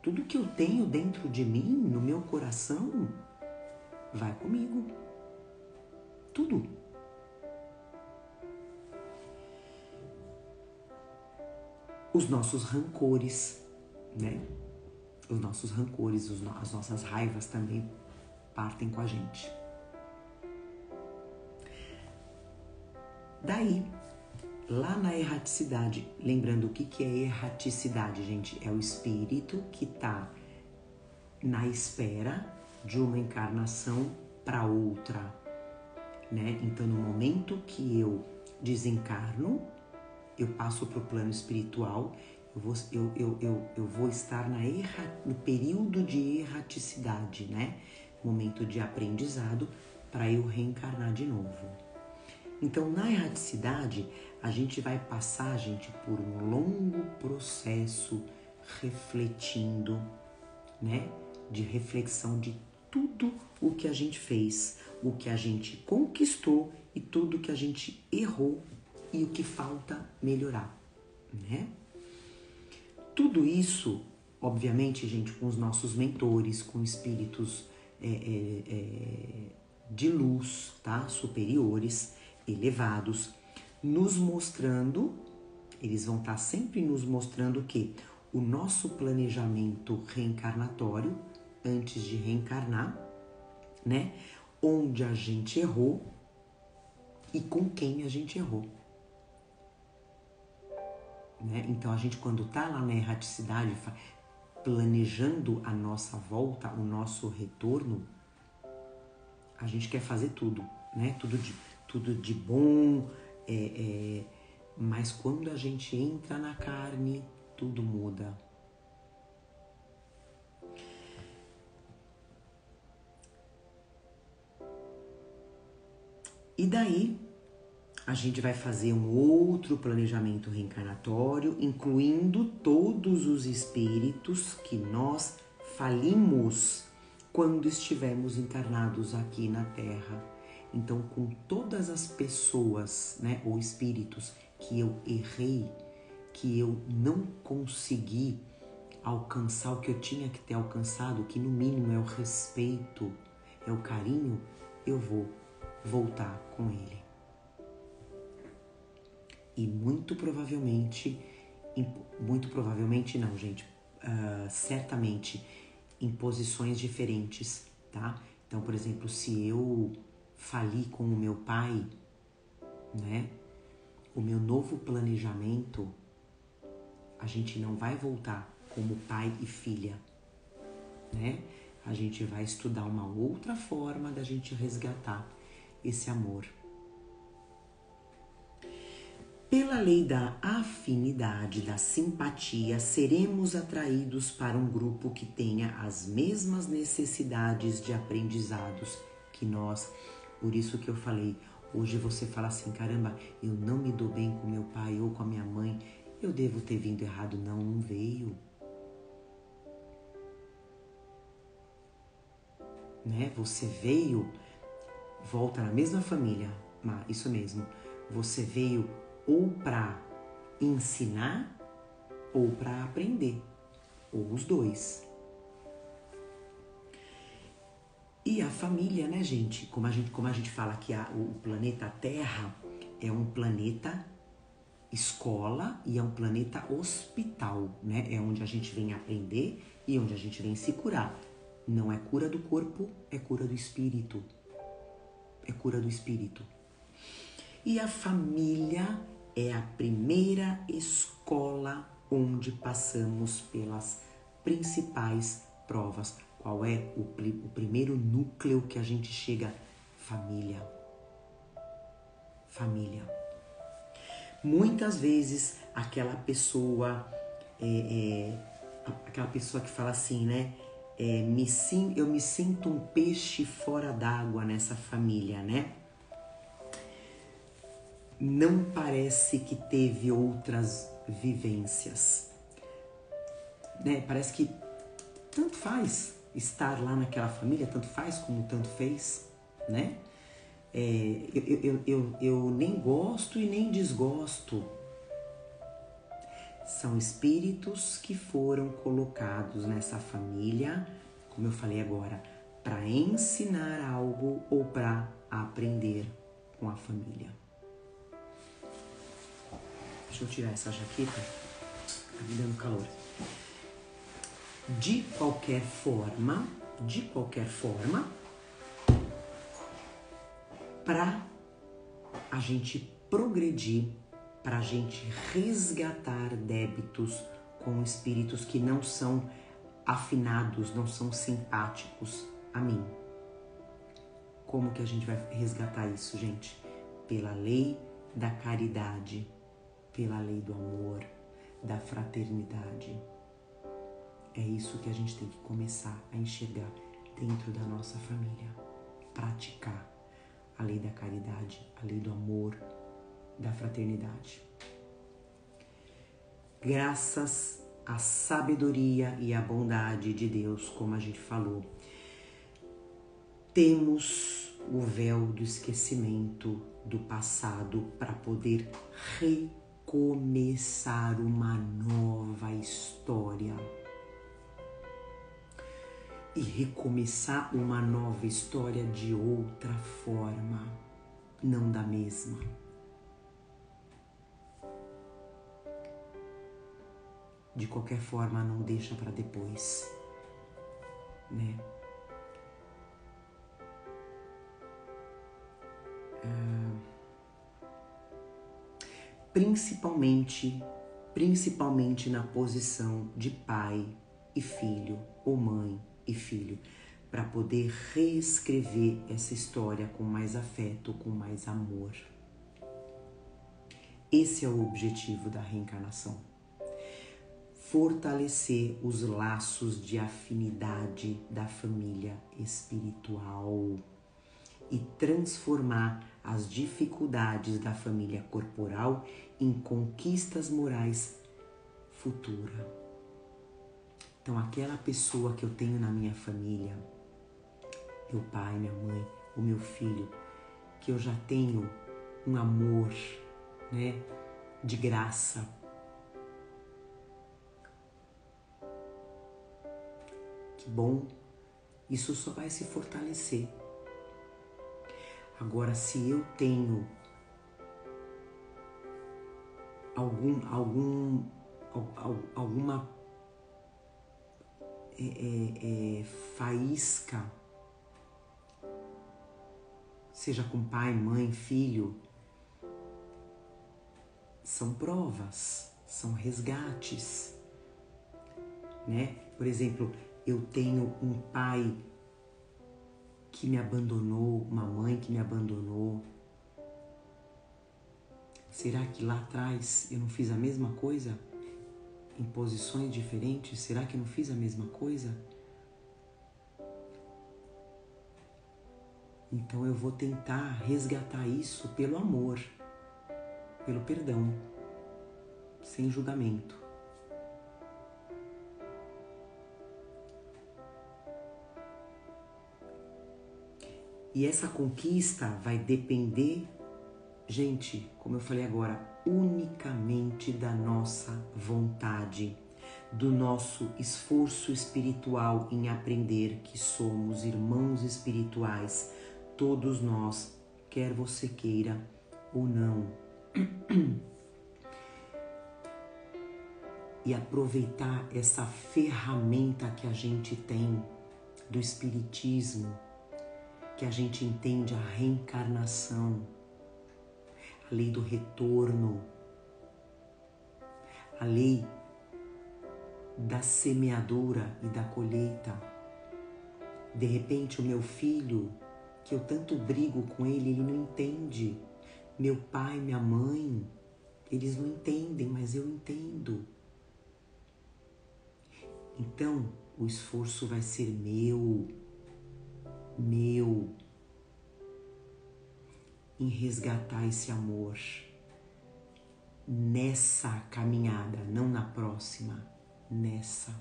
Tudo que eu tenho dentro de mim, no meu coração, vai comigo. Tudo. os nossos rancores, né? Os nossos rancores, as nossas raivas também partem com a gente. Daí, lá na erraticidade, lembrando o que é erraticidade, gente? É o espírito que está na espera de uma encarnação para outra, né? Então, no momento que eu desencarno, eu passo para o plano espiritual, eu vou estar no período de erraticidade, né? Momento de aprendizado para eu reencarnar de novo. Então, na erraticidade, a gente vai passar, gente, por um longo processo refletindo, né? De reflexão de tudo o que a gente fez, o que a gente conquistou e tudo que a gente errou e o que falta melhorar, né? Tudo isso, obviamente, gente, com os nossos mentores, com espíritos de luz, tá? Superiores, elevados, nos mostrando, eles vão estar sempre nos mostrando que o nosso planejamento reencarnatório, antes de reencarnar, né? Onde a gente errou e com quem a gente errou. Né? Então, a gente, quando está lá na erraticidade, planejando a nossa volta, o nosso retorno, a gente quer fazer tudo, né? Tudo de bom, mas quando a gente entra na carne, tudo muda. E daí, a gente vai fazer um outro planejamento reencarnatório, incluindo todos os espíritos que nós falimos quando estivemos encarnados aqui na Terra. Então, com todas as pessoas, né, ou espíritos que eu errei, que eu não consegui alcançar o que eu tinha que ter alcançado, que no mínimo é o respeito, é o carinho, eu vou voltar com ele. E muito provavelmente não, gente, certamente em posições diferentes, tá? Então, por exemplo, se eu fali com o meu pai, né? O meu novo planejamento, a gente não vai voltar como pai e filha, né? A gente vai estudar uma outra forma da gente resgatar esse amor. Pela lei da afinidade, da simpatia, seremos atraídos para um grupo que tenha as mesmas necessidades de aprendizados que nós. Por isso que eu falei, hoje você fala assim, caramba, eu não me dou bem com meu pai ou com a minha mãe, eu devo ter vindo errado. Não veio. Né? Você veio, volta na mesma família, isso mesmo, você veio ou para ensinar ou para aprender, ou os dois. E a família, né, gente? Como a gente fala que o planeta Terra é um planeta escola e é um planeta hospital, né? É onde a gente vem aprender e onde a gente vem se curar. Não é cura do corpo, é cura do espírito. É cura do espírito. E a família é a primeira escola onde passamos pelas principais provas. Qual é o primeiro núcleo que a gente chega? Família. Família. Muitas vezes aquela pessoa que fala assim, né? Eu me sinto um peixe fora d'água nessa família, né? Não parece que teve outras vivências, né? Parece que tanto faz estar lá naquela família, tanto faz como tanto fez, né? Eu nem gosto e nem desgosto. São espíritos que foram colocados nessa família, como eu falei agora, para ensinar algo ou para aprender com a família. Deixa eu tirar essa jaqueta. Tá me dando calor. De qualquer forma, para a gente progredir, para a gente resgatar débitos com espíritos que não são afinados, não são simpáticos a mim. Como que a gente vai resgatar isso, gente? Pela lei da caridade, pela lei do amor, da fraternidade. É isso que a gente tem que começar a enxergar dentro da nossa família. Praticar a lei da caridade, a lei do amor, da fraternidade. Graças à sabedoria e à bondade de Deus, como a gente falou, temos o véu do esquecimento do passado para poder recomeçar uma nova história. E recomeçar uma nova história de outra forma, não da mesma. De qualquer forma, não deixa para depois, né? Principalmente na posição de pai e filho, ou mãe e filho, para poder reescrever essa história com mais afeto, com mais amor. Esse é o objetivo da reencarnação. Fortalecer os laços de afinidade da família espiritual e transformar as dificuldades da família corporal em conquistas morais futuras. Então, aquela pessoa que eu tenho na minha família, meu pai, minha mãe, o meu filho, que eu já tenho um amor, né, de graça. Que bom, isso só vai se fortalecer. Agora, se eu tenho alguma faísca, seja com pai, mãe, filho, são provas, são resgates, né? Por exemplo, eu tenho um pai que me abandonou, uma mãe que me abandonou. Será que lá atrás eu não fiz a mesma coisa? Em posições diferentes? Será que eu não fiz a mesma coisa? Então eu vou tentar resgatar isso pelo amor, pelo perdão, sem julgamento. E essa conquista vai depender, gente, como eu falei agora, unicamente da nossa vontade, do nosso esforço espiritual em aprender que somos irmãos espirituais, todos nós, quer você queira ou não. E aproveitar essa ferramenta que a gente tem do espiritismo, que a gente entende a reencarnação, a lei do retorno, a lei da semeadura e da colheita. De repente o meu filho, que eu tanto brigo com ele não entende. Meu pai, minha mãe, eles não entendem, mas eu entendo. Então, o esforço vai ser meu, em resgatar esse amor nessa caminhada, não na próxima, nessa.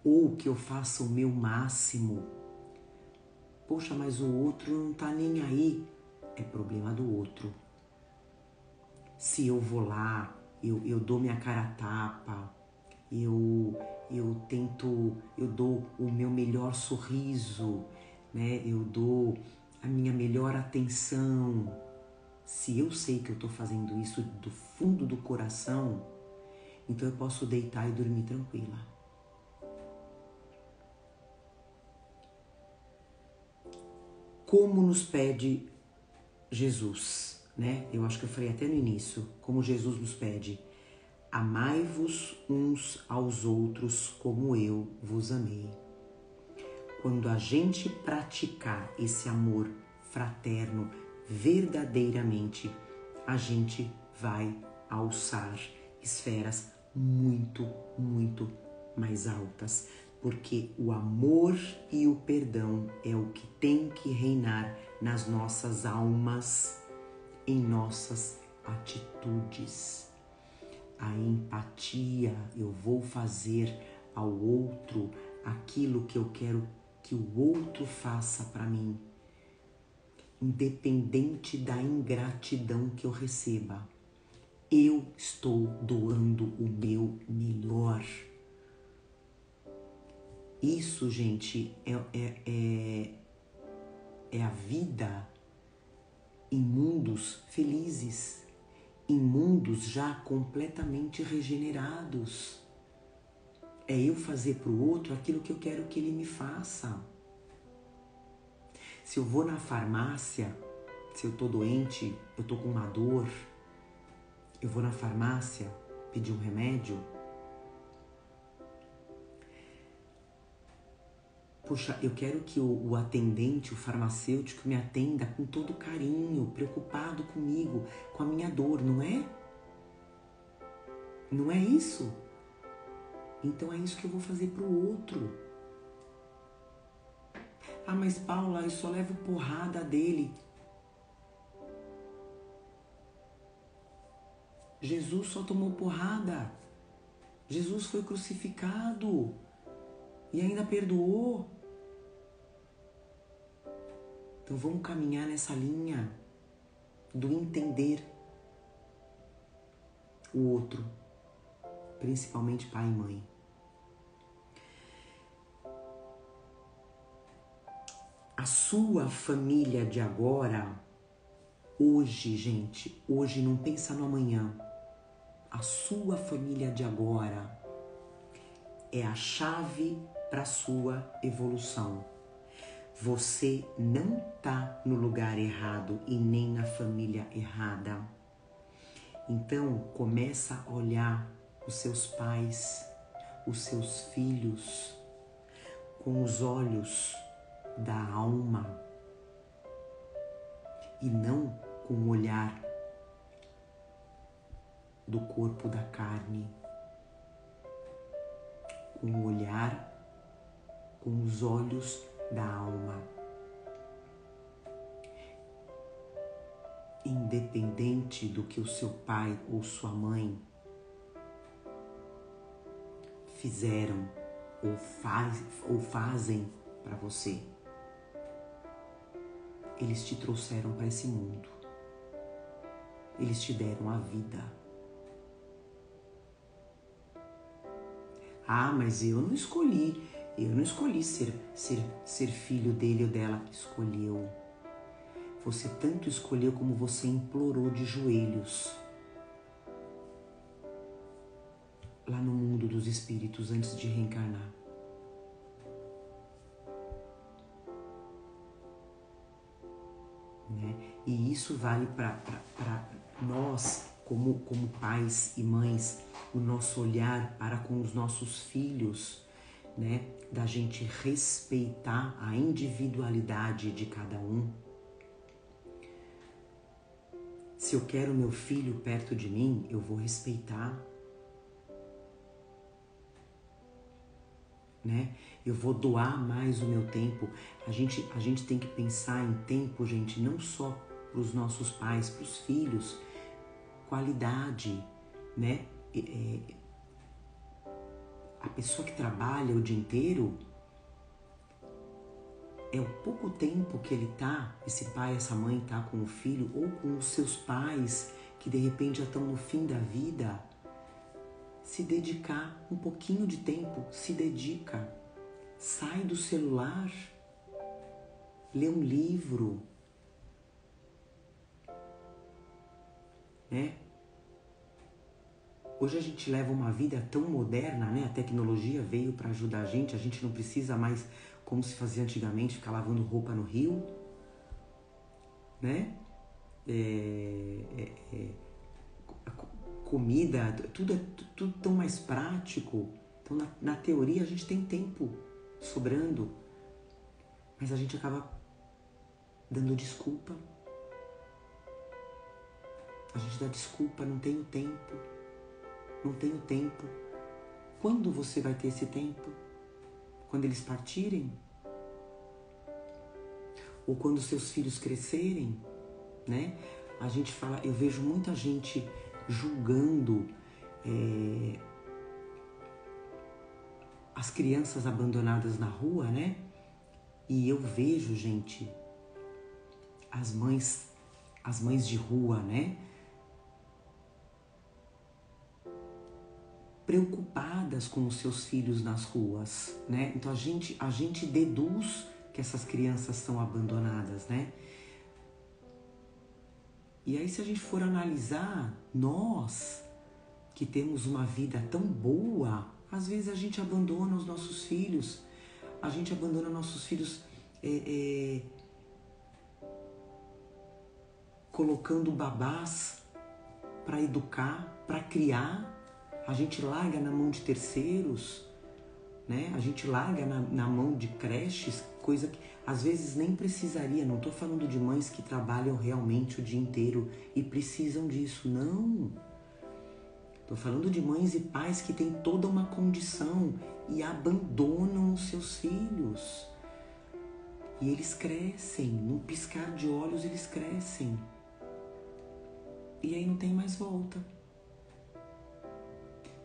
Ou que eu faça o meu máximo. Poxa, mas o outro não tá nem aí. É problema do outro. Se eu vou lá, eu dou minha cara a tapa, eu dou o meu melhor sorriso, né? Eu dou a minha melhor atenção. Se eu sei que eu estou fazendo isso do fundo do coração, então eu posso deitar e dormir tranquila. Como nos pede Jesus, né? Eu acho que eu falei até no início, como Jesus nos pede: amai-vos uns aos outros como eu vos amei. Quando a gente praticar esse amor fraterno verdadeiramente, a gente vai alçar esferas muito, muito mais altas, porque o amor e o perdão é o que tem que reinar nas nossas almas, em nossas atitudes. A empatia, eu vou fazer ao outro aquilo que eu quero que o outro faça para mim, independente da ingratidão que eu receba. Eu estou doando o meu melhor. Isso, gente, é a vida em mundos felizes, em mundos já completamente regenerados. É eu fazer para o outro aquilo que eu quero que ele me faça. Se eu vou na farmácia, se eu tô doente, eu tô com uma dor, eu vou na farmácia pedir um remédio. Puxa, eu quero que o atendente, o farmacêutico me atenda com todo carinho, preocupado comigo, com a minha dor, não é? Não é isso? Então é isso que eu vou fazer pro outro. Ah, mas Paula, eu só levo porrada dele. Jesus só tomou porrada. Jesus foi crucificado e ainda perdoou. Então vamos caminhar nessa linha do entender o outro, principalmente pai e mãe. A sua família de agora, hoje, gente, hoje não pensa no amanhã. A sua família de agora é a chave para a sua evolução. Você não está no lugar errado e nem na família errada. Então, começa a olhar os seus pais, os seus filhos, com os olhos da alma e não com o olhar do corpo da carne, com o olhar, com os olhos da alma. Independente do que o seu pai ou sua mãe fizeram ou fazem para você, eles te trouxeram para esse mundo. Eles te deram a vida. Ah, mas eu não escolhi ser filho dele ou dela. Escolheu. Você tanto escolheu como você implorou de joelhos lá no mundo dos espíritos antes de reencarnar. Né? E isso vale para nós, como pais e mães, o nosso olhar para com os nossos filhos, né? Da gente respeitar a individualidade de cada um. Se eu quero meu filho perto de mim, eu vou respeitar, né? Eu vou doar mais o meu tempo. A gente tem que pensar em tempo, gente, não só para os nossos pais, para os filhos, qualidade, né? A pessoa que trabalha o dia inteiro, é o pouco tempo que ele tá, esse pai, essa mãe tá com o filho, ou com os seus pais, que de repente já estão no fim da vida, se dedicar um pouquinho de tempo, se dedica, sai do celular, lê um livro, né? Hoje a gente leva uma vida tão moderna, né? A tecnologia veio para ajudar a gente não precisa mais, como se fazia antigamente, ficar lavando roupa no rio, né? Comida, tudo tão mais prático. Então, na teoria, a gente tem tempo sobrando, mas a gente acaba dando desculpa. A gente dá desculpa, não tenho tempo. Não tenho tempo. Quando você vai ter esse tempo? Quando eles partirem? Ou quando seus filhos crescerem, né? A gente fala, eu vejo muita gente julgando as crianças abandonadas na rua, né? E eu vejo, gente, as mães de rua, né? Preocupadas com os seus filhos nas ruas, né? Então a gente deduz que essas crianças são abandonadas, né? E aí, se a gente for analisar, nós que temos uma vida tão boa, às vezes a gente abandona os nossos filhos, colocando babás para educar, para criar, a gente larga na mão de terceiros, né? A gente larga na mão de creches, coisa que às vezes nem precisaria. Não estou falando de mães que trabalham realmente o dia inteiro e precisam disso, não. Estou falando de mães e pais que têm toda uma condição e abandonam os seus filhos. E eles crescem, num piscar de olhos eles crescem. E aí não tem mais volta.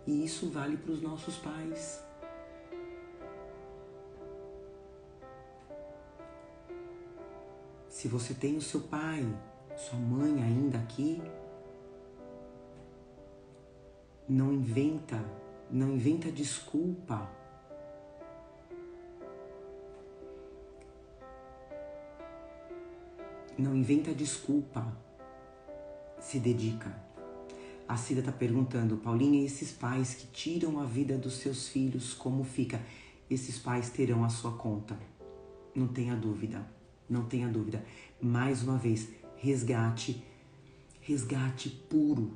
E isso vale para os nossos pais. Se você tem o seu pai, sua mãe ainda aqui, não inventa desculpa. Não inventa desculpa. Se dedica. A Cida está perguntando, Paulinha, esses pais que tiram a vida dos seus filhos, como fica? Esses pais terão a sua conta. Não tenha dúvida. Não tenha dúvida. Mais uma vez, resgate puro,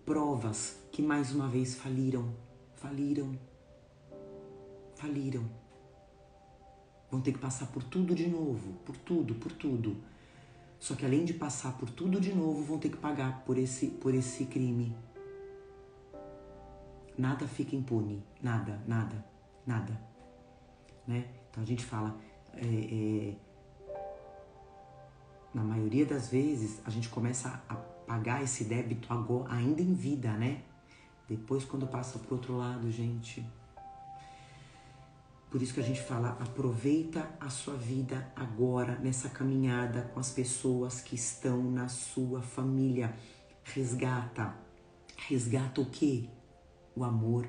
provas que mais uma vez faliram. Vão ter que passar por tudo de novo, por tudo. Só que além de passar por tudo de novo, vão ter que pagar por esse crime. Nada fica impune, nada. Né? Então a gente fala, na maioria das vezes, a gente começa a pagar esse débito agora, ainda em vida, né? Depois, quando passa pro outro lado, gente... Por isso que a gente fala, aproveita a sua vida agora, nessa caminhada com as pessoas que estão na sua família. Resgata o quê? O amor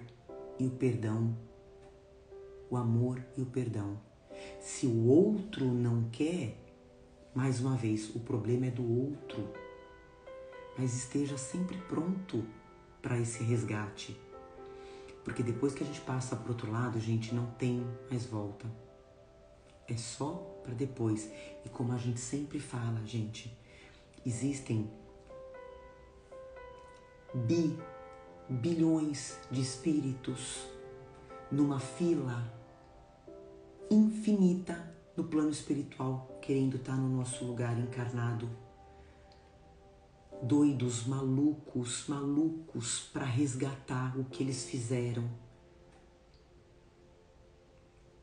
e o perdão. O amor e o perdão. Se o outro não quer, mais uma vez, o problema é do outro. Mas esteja sempre pronto para esse resgate. Porque depois que a gente passa pro outro lado, gente, não tem mais volta. É só para depois. E como a gente sempre fala, gente, existem bilhões de espíritos numa fila infinita no plano espiritual, querendo estar no nosso lugar encarnado. Doidos, malucos para resgatar o que eles fizeram.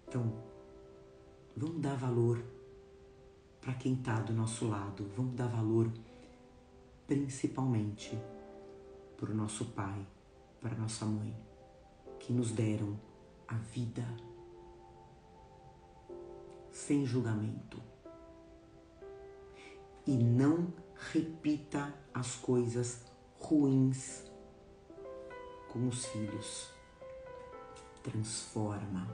Então, vamos dar valor para quem está do nosso lado. Vamos dar valor principalmente para o nosso pai, para a nossa mãe, que nos deram a vida sem julgamento. E não repita as coisas ruins com os filhos. Transforma.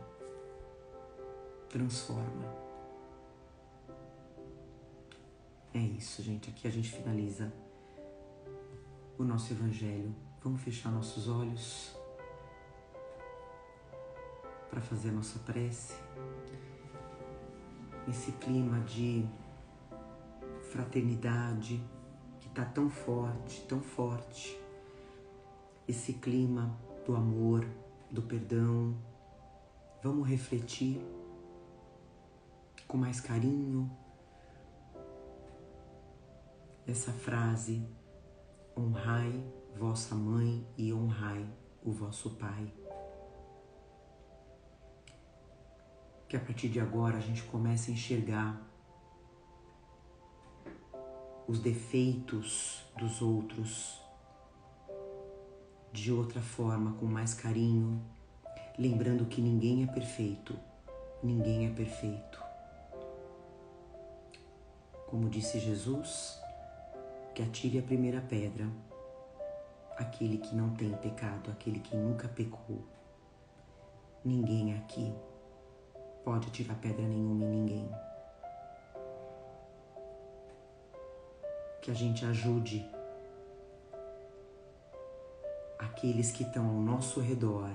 É isso, gente. Aqui a gente finaliza o nosso Evangelho. Vamos fechar nossos olhos para fazer a nossa prece. Esse clima de fraternidade que está tão forte, tão forte. Esse clima do amor, do perdão. Vamos refletir com mais carinho essa frase: honrai vossa mãe e honrai o vosso pai. Que a partir de agora a gente comece a enxergar os defeitos dos outros de outra forma, com mais carinho, lembrando que ninguém é perfeito, ninguém é perfeito. Como disse Jesus, que atire a primeira pedra aquele que não tem pecado, aquele que nunca pecou. Ninguém aqui pode atirar pedra nenhuma em ninguém. Que a gente ajude aqueles que estão ao nosso redor,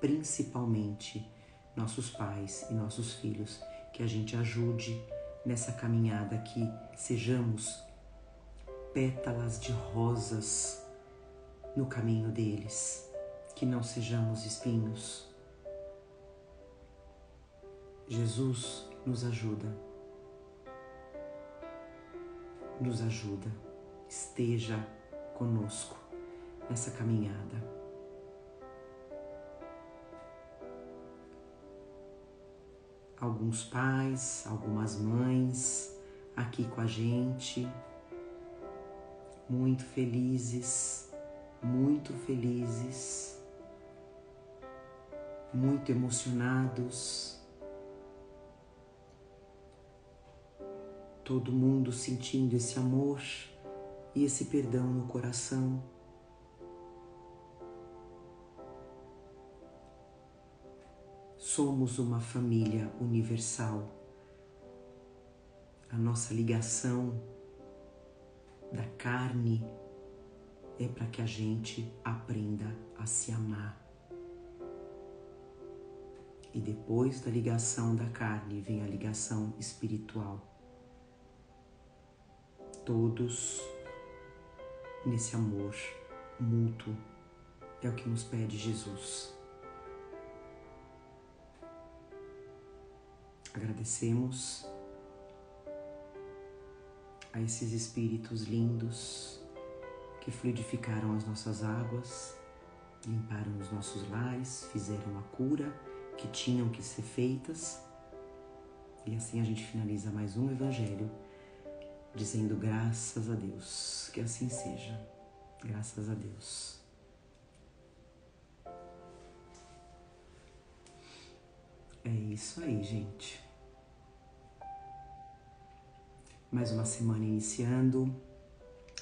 principalmente nossos pais e nossos filhos, que a gente ajude nessa caminhada, que sejamos pétalas de rosas no caminho deles, que não sejamos espinhos. Jesus nos ajuda, esteja conosco nessa caminhada. Alguns pais, algumas mães aqui com a gente, muito felizes, muito emocionados. Todo mundo sentindo esse amor e esse perdão no coração. Somos uma família universal. A nossa ligação da carne é para que a gente aprenda a se amar. E depois da ligação da carne vem a ligação espiritual. Todos nesse amor mútuo é o que nos pede Jesus. Agradecemos a esses espíritos lindos que fluidificaram as nossas águas, limparam os nossos lares, fizeram a cura que tinham que ser feitas. E assim a gente finaliza mais um Evangelho, dizendo graças a Deus, que assim seja. Graças a Deus. É isso aí, gente. Mais uma semana iniciando.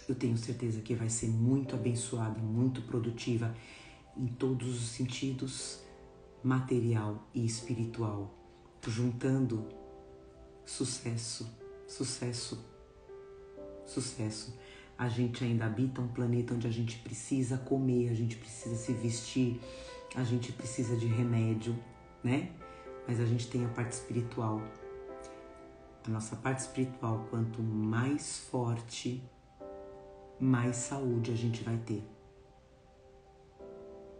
Eu tenho certeza que vai ser muito abençoada, muito produtiva em todos os sentidos, material e espiritual, juntando sucesso. A gente ainda habita um planeta onde a gente precisa comer, a gente precisa se vestir, a gente precisa de remédio, né? Mas a gente tem a parte espiritual. A nossa parte espiritual, quanto mais forte, mais saúde a gente vai ter.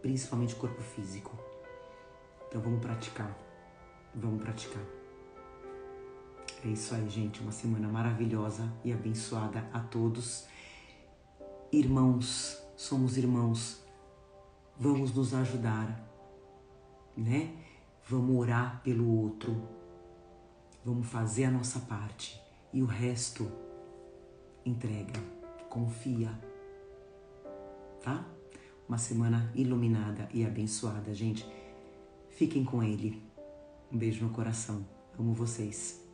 Principalmente o corpo físico. Então vamos praticar. É isso aí, gente. Uma semana maravilhosa e abençoada a todos. Irmãos, somos irmãos. Vamos nos ajudar, né? Vamos orar pelo outro. Vamos fazer a nossa parte. E o resto, entrega, confia. Tá? Uma semana iluminada e abençoada, gente. Fiquem com Ele. Um beijo no coração. Amo vocês.